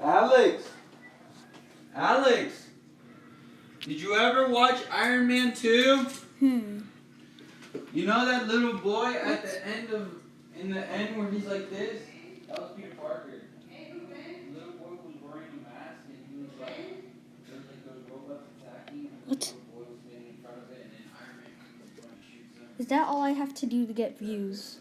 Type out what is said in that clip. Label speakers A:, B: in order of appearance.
A: Alex! Alex! Did you ever watch Iron Man 2? You know that little boy at the end in the end where he's like this? That was Peter Parker. The little boy was wearing a mask and he was like, there's like those robots attacking and the little boy was standing in front of it and then Iron Man comes and shoots him.
B: Is that all I have to do to get views?